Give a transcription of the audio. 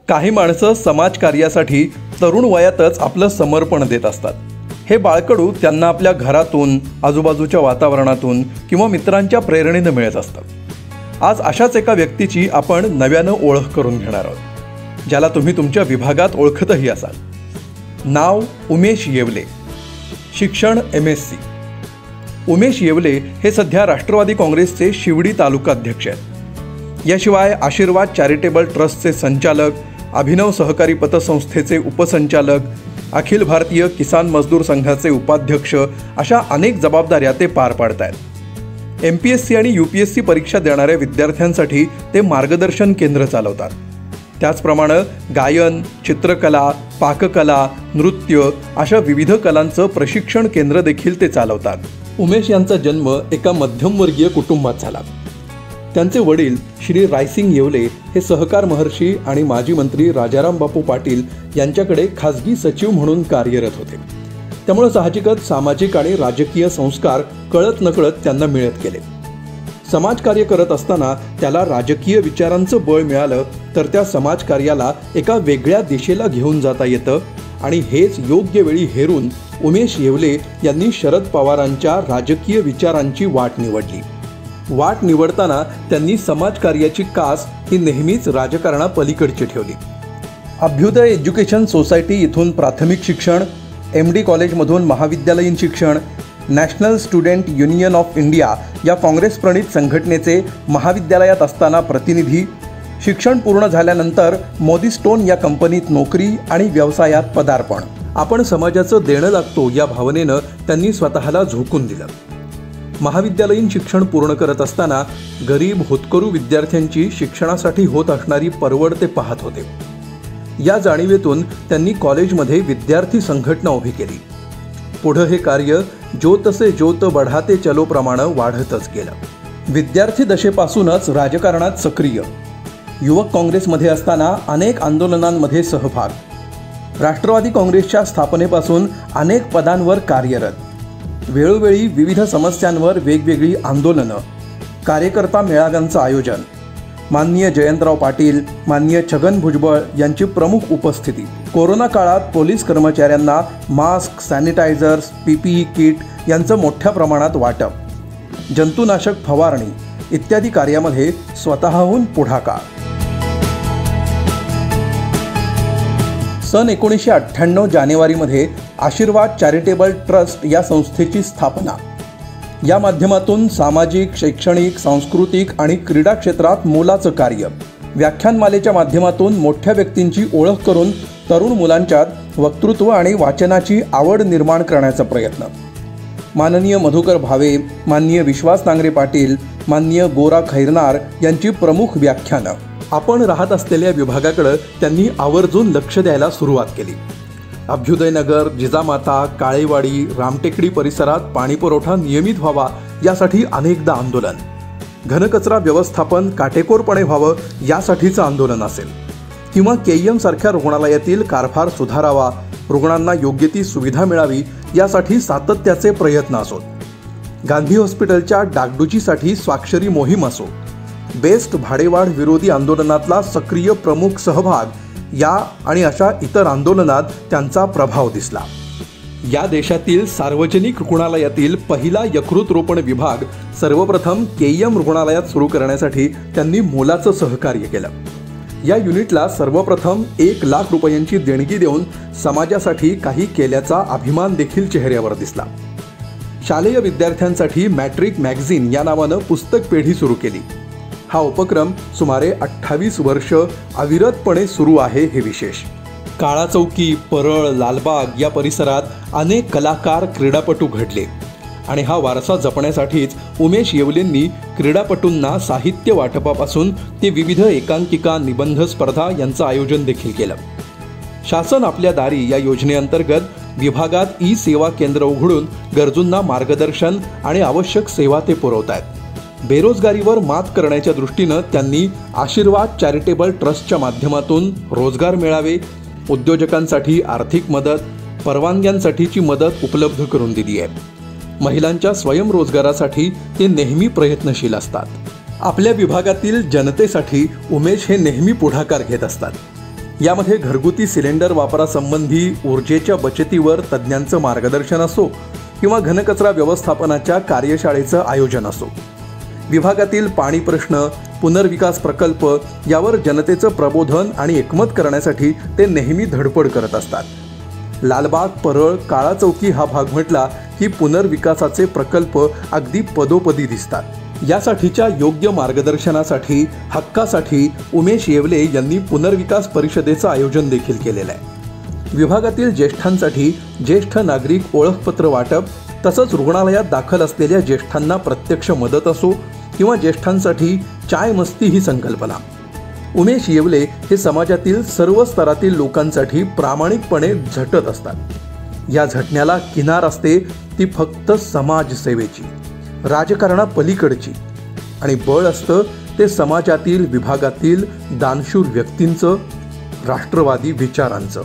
काही माणसं समाजकार्यासाठी तरुण वयातच आपलं समर्पण देत असतात। हे बाळकडू त्यांना आपल्या घरातून, आजूबाजूच्या वातावरणातून किंवा मित्रांच्या प्रेरणेने मिळत असतं। आज अशाच एका व्यक्तीची आपण नव्यानं ओळख करून घेणार आहोत, ज्याला तुम्ही तुमच्या विभागात ओळखतही असाल। नाव उमेश येवले, शिक्षण MSc। उमेश येवले हे सध्या राष्ट्रवादी काँग्रेसचे शिवडी तालुकाध्यक्ष आहेत। याशिवाय आशीर्वाद चॅरिटेबल ट्रस्टचे संचालक, अभिनव सहकारी पतसंस्थेचे उपसंचालक, अखिल भारतीय किसान मजदूर संघाचे उपाध्यक्ष अशा अनेक जबाबदाऱ्या ते पार पाडतात। MPSC आणि UPSC परीक्षा देणाऱ्या विद्यार्थ्यांसाठी ते मार्गदर्शन केंद्र चालवतात। त्याचप्रमाणे गायन, चित्रकला, पाककला, नृत्य अशा विविध कलांचं प्रशिक्षण केंद्र देखील ते चालवतात। उमेश यांचा जन्म एका मध्यमवर्गीय कुटुंबात झाला। त्यांचे वडील श्री रायसिंग येवले हे सहकार महर्षी आणि माजी मंत्री राजाराम बापू पाटील यांच्याकडे खासगी सचिव म्हणून कार्यरत होते। त्यामुळे साहजिकच सामाजिक आणि राजकीय संस्कार कळत नकळत त्यांना मिळत गेले। समाजकार्य करत असताना त्याला राजकीय विचारांचं बळ मिळालं तर त्या समाजकार्याला एका वेगळ्या दिशेला घेऊन जाता येतं आणि हेच योग्य वेळी हेरून उमेश येवले यांनी शरद पवारांच्या राजकीय विचारांची वाट निवडली। वाट निवडताना त्यांनी समाजकार्याची कास ही नेहमीच राजकारणापलीकडची ठेवली। अभ्युदय एज्युकेशन सोसायटी इथून प्राथमिक शिक्षण, MD कॉलेजमधून महाविद्यालयीन शिक्षण, national student union of India या काँग्रेस प्रणित संघटनेचे महाविद्यालयात असताना प्रतिनिधी, शिक्षण पूर्ण झाल्यानंतर मोदी स्टोन या कंपनीत नोकरी आणि व्यवसायात पदार्पण। आपण समाजाचं देणं लागतो या भावनेनं त्यांनी स्वतःला झोकून दिलं। महाविद्यालयीन शिक्षण पूर्ण करत असताना गरीब होतकरू विद्यार्थ्यांची शिक्षणासाठी होत असणारी परवड ते पाहत होते। या जाणीवेतून त्यांनी कॉलेजमध्ये विद्यार्थी संघटना उभी केली। पुढे हे कार्य ज्योत से ज्योत बढाते चलो प्रमाणे वाढतच गेलं। विद्यार्थी दशेपासूनच राजकारणात सक्रिय, युवक काँग्रेसमध्ये असताना अनेक आंदोलनांमध्ये सहभाग, राष्ट्रवादी काँग्रेसच्या स्थापनेपासून अनेक पदांवर कार्यरत, वेळोवेळी विविध समस्यांवर वेगवेगळी आंदोलनं, कार्यकर्ता मेळाव्यांचं आयोजन, माननीय जयंतराव पाटील, माननीय छगन भुजबळ यांची प्रमुख उपस्थिती, कोरोना काळात पोलीस कर्मचाऱ्यांना मास्क, सॅनिटायझर्स, PPE किट यांचं मोठ्या प्रमाणात वाटप, जंतुनाशक फवारणी इत्यादी कार्यामध्ये स्वतःहून पुढाकार। सन 1998 जानेवारीमध्ये आशीर्वाद चॅरिटेबल ट्रस्ट या संस्थेची स्थापना। या माध्यमातून सामाजिक, शैक्षणिक, सांस्कृतिक आणि क्रीडा क्षेत्रात मोलाचं कार्य, व्याख्यानमालेच्या माध्यमातून मोठ्या व्यक्तींची ओळख करून तरुण मुलांच्यात वक्तृत्व आणि वाचनाची आवड निर्माण करण्याचा प्रयत्न। माननीय मधुकर भावे, माननीय विश्वास नांगरे पाटील, माननीय गोरा खैरनार यांची प्रमुख व्याख्यानं। आपण राहत असलेल्या विभागाकडे त्यांनी आवर्जून लक्ष द्यायला सुरुवात केली। अभ्युदयनगर, जिजामाता, काळेवाडी, रामटेकडी परिसरात पाणीपुरवठा नियमित व्हावा यासाठी अनेकदा आंदोलन, घनकचरा व्यवस्थापन काटेकोरपणे व्हावं यासाठीचं आंदोलन असेल, किंवा KEM सारख्या रुग्णालयातील कारभार सुधारावा, रुग्णांना योग्य ती सुविधा मिळावी यासाठी सातत्याचे प्रयत्न असोत, गांधी हॉस्पिटलच्या डागडुजीसाठी स्वाक्षरी मोहीम असो, बेस्ट भाडेवाढ विरोधी आंदोलनातला सक्रिय प्रमुख सहभाग या आणि अशा इतर आंदोलनात त्यांचा प्रभाव दिसला। या देशातील सार्वजनिक रुग्णालयातील पहिला यकृत रोपण विभाग सर्वप्रथम KEM रुग्णालयात सुरू करण्यासाठी त्यांनी मोलाचं सहकार्य केलं। या युनिटला सर्वप्रथम 1 लाख रुपयांची देणगी देऊन समाजासाठी काही केल्याचा अभिमान देखील चेहऱ्यावर दिसला। शालेय विद्यार्थ्यांसाठी मॅट्रिक मॅगझिन या नावानं पुस्तक पेढी सुरू केली। हा उपक्रम सुमारे 28 वर्ष अविरतपणे सुरू आहे हे विशेष। काळाचौकी, परळ, लालबाग या परिसरात अनेक कलाकार, क्रीडापटू घडले आणि हा वारसा जपण्यासाठीच उमेश येवलेंनी क्रीडापटूंना साहित्य वाटपापासून ते विविध एकांकिका, निबंध स्पर्धा यांचं आयोजन देखील केलं। शासन आपल्या दारी या योजनेअंतर्गत विभागात सेवा केंद्र उघडून गरजूंना मार्गदर्शन आणि आवश्यक सेवा ते पुरवतात। बेरोजगारीवर मात करण्याच्या दृष्टीनं त्यांनी आशीर्वाद चॅरिटेबल ट्रस्टच्या माध्यमातून रोजगार मेळावे, उद्योजकांसाठी आर्थिक मदत, परवानग्यांसाठीची मदत उपलब्ध करून दिली आहे। महिलांच्या स्वयंरोजगारासाठी ते नेहमी प्रयत्नशील असतात। आपल्या विभागातील जनतेसाठी उमेश हे नेहमी पुढाकार घेत असतात। यामध्ये घरगुती सिलेंडर वापरासंबंधी ऊर्जेच्या बचतीवर तज्ज्ञांचं मार्गदर्शन असो किंवा घनकचरा व्यवस्थापनाच्या कार्यशाळेचं आयोजन असो, विभागातील पाणी प्रश्न, पुनर्विकास प्रकल्प यावर जनतेचं प्रबोधन आणि एकमत करण्यासाठी ते नेहमी धडपड करत असतात. लालबाग, परळ, काळा चौकी हा भाग म्हटला की पुनर्विकासाचे प्रकल्प अगदी पदोपदी दिसतात. यासाठीच्या योग्य मार्गदर्शनासाठी, हक्कासाठी उमेश येवले यांनी पुनर्विकास परिषदेचं आयोजन देखील केलेलं आहे. विभागातील ज्येष्ठांसाठी ज्येष्ठ नागरिक ओळखपत्र वाटप, तसंच रुग्णालयात दाखल असलेल्या ज्येष्ठांना प्रत्यक्ष मदत असो किंवा ज्येष्ठांसाठी चाय मस्ती ही संकल्पना. उमेश येवले हे समाजातील सर्व स्तरातील लोकांसाठी प्रामाणिकपणे झटत असतात. या झटण्याला किनार असते ती फक्त समाजसेवेची, राजकारणापलीकडची, आणि बळ असतं ते समाजातील, विभागातील दानशूर व्यक्तींचं, राष्ट्रवादी विचारांचं.